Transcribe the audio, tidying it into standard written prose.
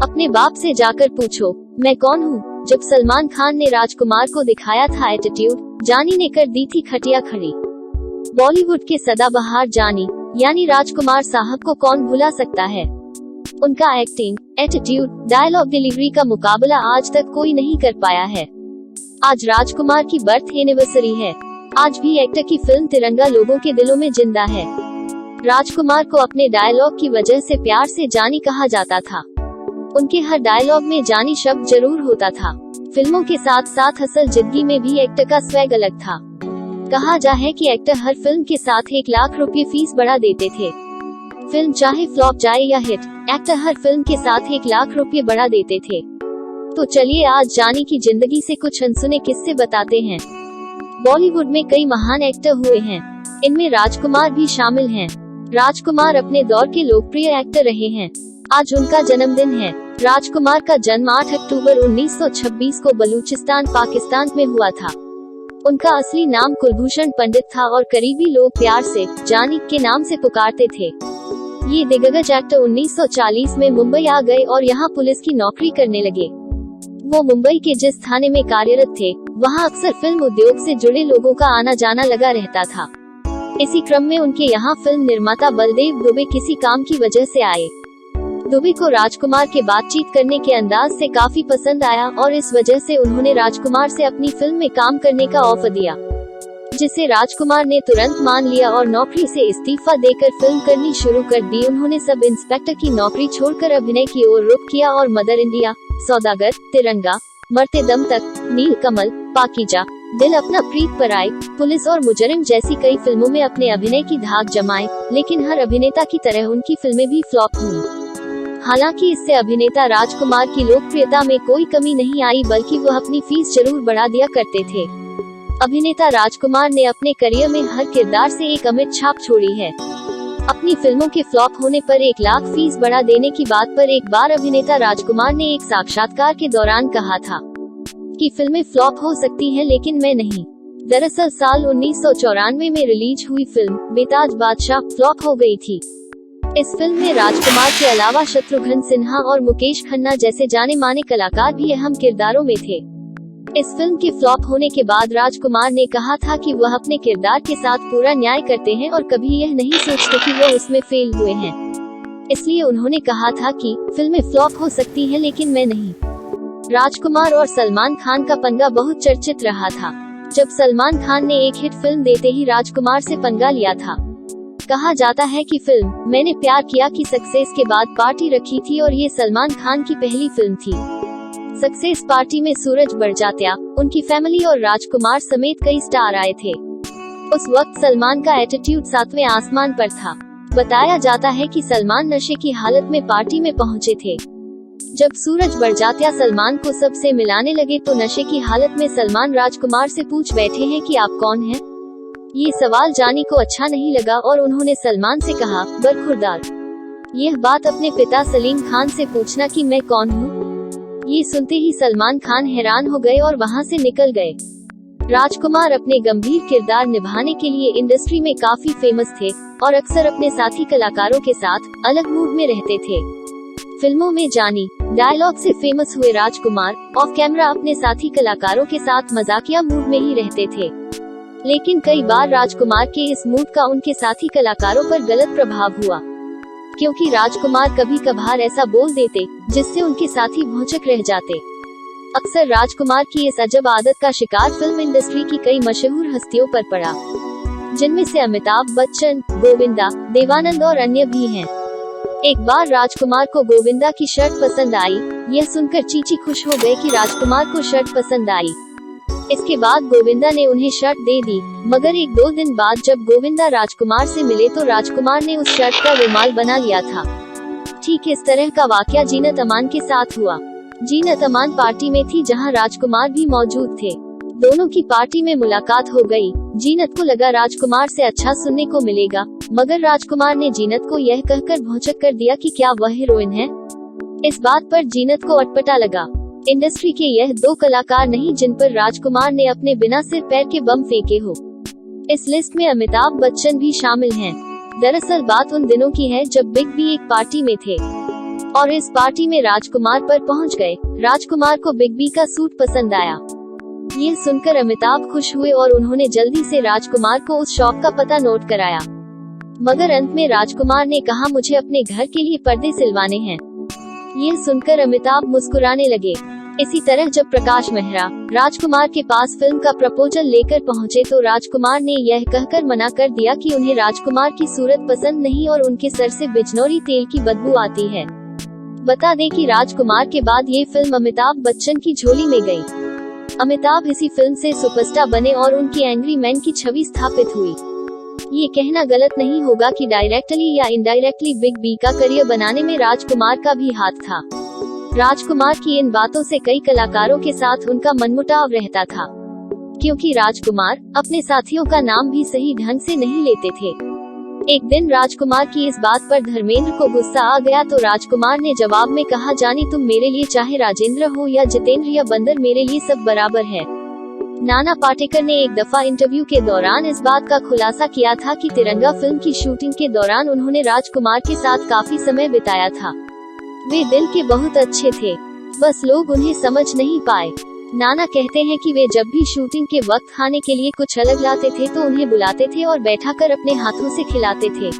अपने बाप से जाकर पूछो मैं कौन हूँ। जब सलमान खान ने राजकुमार को दिखाया था एटीट्यूड, जानी ने कर दी थी खटिया खड़ी। बॉलीवुड के सदाबहार जानी यानी राजकुमार साहब को कौन भुला सकता है। उनका एक्टिंग, एटीट्यूड, डायलॉग डिलीवरी का मुकाबला आज तक कोई नहीं कर पाया है। आज राजकुमार की बर्थ एनिवर्सरी है। आज भी एक्टर की फिल्म तिरंगा लोगों के दिलों में जिंदा है। राजकुमार को अपने डायलॉग की वजह से प्यार से जानी कहा जाता था। उनके हर डायलॉग में जानी शब्द जरूर होता था। फिल्मों के साथ साथ असल जिंदगी में भी एक्टर का स्वैग अलग था। कहा जा है कि एक्टर हर फिल्म के साथ 1 लाख रुपए फीस बढ़ा देते थे। फिल्म चाहे फ्लॉप जाए या हिट, एक्टर हर फिल्म के साथ 1 लाख रुपए बढ़ा देते थे। तो चलिए आज जानी की जिंदगी से कुछ अनसुने किस्से बताते हैं। बॉलीवुड में कई महान एक्टर हुए हैं, इनमें राजकुमार भी शामिल हैं। राजकुमार अपने दौर के लोकप्रिय एक्टर रहे हैं। आज उनका जन्मदिन है। राजकुमार का जन्म 8 अक्टूबर 1926 को बलूचिस्तान, पाकिस्तान में हुआ था। उनका असली नाम कुलभूषण पंडित था और करीबी लोग प्यार से जानी के नाम से पुकारते थे। ये दिग्गज एक्टर 1940 में मुंबई आ गए और यहाँ पुलिस की नौकरी करने लगे। वो मुंबई के जिस थाने में कार्यरत थे, वहाँ अक्सर फिल्म उद्योग से जुड़े लोगों का आना जाना लगा रहता था। इसी क्रम में उनके यहाँ फिल्म निर्माता बलदेव दुबे किसी काम की वजह से आए। दुबे को राजकुमार के बातचीत करने के अंदाज से काफी पसंद आया और इस वजह से उन्होंने राजकुमार से अपनी फिल्म में काम करने का ऑफर दिया, जिसे राजकुमार ने तुरंत मान लिया और नौकरी से इस्तीफा देकर फिल्म करनी शुरू कर दी। उन्होंने सब इंस्पेक्टर की नौकरी छोड़कर अभिनय की ओर रुख किया और मदर इंडिया, सौदागर, तिरंगा, मरते दम तक, नीलकमल, पाकीजा, दिल अपना प्रीत पर आई, पुलिस और मुजरिम जैसी कई फिल्मों में अपने अभिनय की धाक जमाए। लेकिन हर अभिनेता की तरह उनकी फिल्में भी फ्लॉप हुई। हालांकि इससे अभिनेता राजकुमार की लोकप्रियता में कोई कमी नहीं आई, बल्कि वह अपनी फीस जरूर बढ़ा दिया करते थे। अभिनेता राजकुमार ने अपने करियर में हर किरदार से एक अमिट छाप छोड़ी है। अपनी फिल्मों के फ्लॉप होने पर 1 लाख फीस बढ़ा देने की बात पर एक बार अभिनेता राजकुमार ने एक साक्षात्कार के दौरान कहा था कि फिल्में फ्लॉप हो सकती हैं लेकिन मैं नहीं। दरअसल साल 1994 में रिलीज हुई फिल्म बेताज बादशाह फ्लॉप हो गई थी। इस फिल्म में राजकुमार के अलावा शत्रुघ्न सिन्हा और मुकेश खन्ना जैसे जाने माने कलाकार भी अहम किरदारों में थे। इस फिल्म के फ्लॉप होने के बाद राजकुमार ने कहा था कि वह अपने किरदार के साथ पूरा न्याय करते हैं और कभी यह नहीं सोचते कि वह उसमें फेल हुए हैं। इसलिए उन्होंने कहा था कि फिल्में फ्लॉप हो सकती हैं लेकिन मैं नहीं। राजकुमार और सलमान खान का पंगा बहुत चर्चित रहा था। जब सलमान खान ने एक हिट फिल्म देते ही राजकुमार से पंगा लिया था। कहा जाता है कि फिल्म मैंने प्यार किया की सक्सेस के बाद पार्टी रखी थी और ये सलमान खान की पहली फिल्म थी। सक्सेस पार्टी में सूरज बड़जात्या, उनकी फैमिली और राजकुमार समेत कई स्टार आए थे। उस वक्त सलमान का एटीट्यूड 7वें आसमान पर था। बताया जाता है कि सलमान नशे की हालत में पार्टी में पहुंचे थे। जब सूरज बड़जात्या सलमान को सबसे मिलाने लगे तो नशे की हालत में सलमान राजकुमार से पूछ बैठे हैं कि आप कौन हैं? ये सवाल जानी को अच्छा नहीं लगा और उन्होंने सलमान से कहा, बरखुरदार, यह बात अपने पिता सलीम खान से पूछना कि मैं कौन हूँ। ये सुनते ही सलमान खान हैरान हो गए और वहाँ से निकल गए। राजकुमार अपने गंभीर किरदार निभाने के लिए इंडस्ट्री में काफी फेमस थे और अक्सर अपने साथी कलाकारों के साथ अलग मूड में रहते थे। फिल्मों में जानी डायलॉग से फेमस हुए राजकुमार ऑफ कैमरा अपने साथी कलाकारों के साथ मजाकिया मूड में ही रहते थे। लेकिन कई बार राजकुमार के इस मूड का उनके साथी कलाकारों पर गलत प्रभाव हुआ, क्योंकि राजकुमार कभी कभार ऐसा बोल देते जिससे उनके साथी भौंचक रह जाते। अक्सर राजकुमार की इस अजब आदत का शिकार फिल्म इंडस्ट्री की कई मशहूर हस्तियों पर पड़ा, जिनमें से अमिताभ बच्चन, गोविंदा, देवानंद और अन्य भी हैं। एक बार राजकुमार को गोविंदा की शर्ट पसंद आई। यह सुनकर चीची खुश हो गए कि राजकुमार को शर्ट पसंद आई। इसके बाद गोविंदा ने उन्हें शर्ट दे दी, मगर 1-2 दिन बाद जब गोविंदा राजकुमार से मिले तो राजकुमार ने उस शर्ट का रुमाल बना लिया था। ठीक इस तरह का वाकया जीनत अमान के साथ हुआ। जीनत अमान पार्टी में थी जहां राजकुमार भी मौजूद थे। दोनों की पार्टी में मुलाकात हो गई। जीनत को लगा राजकुमार से अच्छा सुनने को मिलेगा, मगर राजकुमार ने जीनत को यह कहकर भौंचक कर दिया कि क्या वह हीरोइन है। इस बात पर जीनत को अटपटा लगा। इंडस्ट्री के यह 2 कलाकार नहीं जिन पर राजकुमार ने अपने बिना सिर पैर के बम फेंके हो। इस लिस्ट में अमिताभ बच्चन भी शामिल हैं। दरअसल बात उन दिनों की है जब बिग बी एक पार्टी में थे। और इस पार्टी में राजकुमार पर पहुंच गए। राजकुमार को बिग बी का सूट पसंद आया। ये सुनकर अमिताभ खुश हुए और उन्होंने जल्दी से राजकुमार को उस शॉप का पता नोट कराया। मगर अंत में राजकुमार ने कहा, मुझे अपने घर के लिए पर्दे सिलवाने हैं। ये सुनकर अमिताभ मुस्कुराने लगे। इसी तरह जब प्रकाश मेहरा राजकुमार के पास फिल्म का प्रपोजल लेकर पहुंचे तो राजकुमार ने यह कहकर मना कर दिया कि उन्हें राजकुमार की सूरत पसंद नहीं और उनके सर से बिजनौरी तेल की बदबू आती है। बता दें कि राजकुमार के बाद ये फिल्म अमिताभ बच्चन की झोली में गई। अमिताभ इसी फिल्म से सुपरस्टार बने और उनकी एंग्री मैन की छवि स्थापित हुई। ये कहना गलत नहीं होगा कि डायरेक्टली या इनडायरेक्टली बिग बी का करियर बनाने में राजकुमार का भी हाथ था। राजकुमार की इन बातों से कई कलाकारों के साथ उनका मनमुटाव रहता था, क्योंकि राजकुमार अपने साथियों का नाम भी सही ढंग से नहीं लेते थे। एक दिन राजकुमार की इस बात पर धर्मेंद्र को गुस्सा आ गया तो राजकुमार ने जवाब में कहा, जानी तुम मेरे लिए चाहे राजेंद्र हो या जितेंद्र या बंदर, मेरे लिए सब बराबर है। नाना पाटेकर ने एक दफा इंटरव्यू के दौरान इस बात का खुलासा किया था कि तिरंगा फिल्म की शूटिंग के दौरान उन्होंने राजकुमार के साथ काफी समय बिताया था। वे दिल के बहुत अच्छे थे, बस लोग उन्हें समझ नहीं पाए। नाना कहते हैं कि वे जब भी शूटिंग के वक्त खाने के लिए कुछ अलग लाते थे तो उन्हें बुलाते थे और बैठाकर अपने हाथों से खिलाते थे।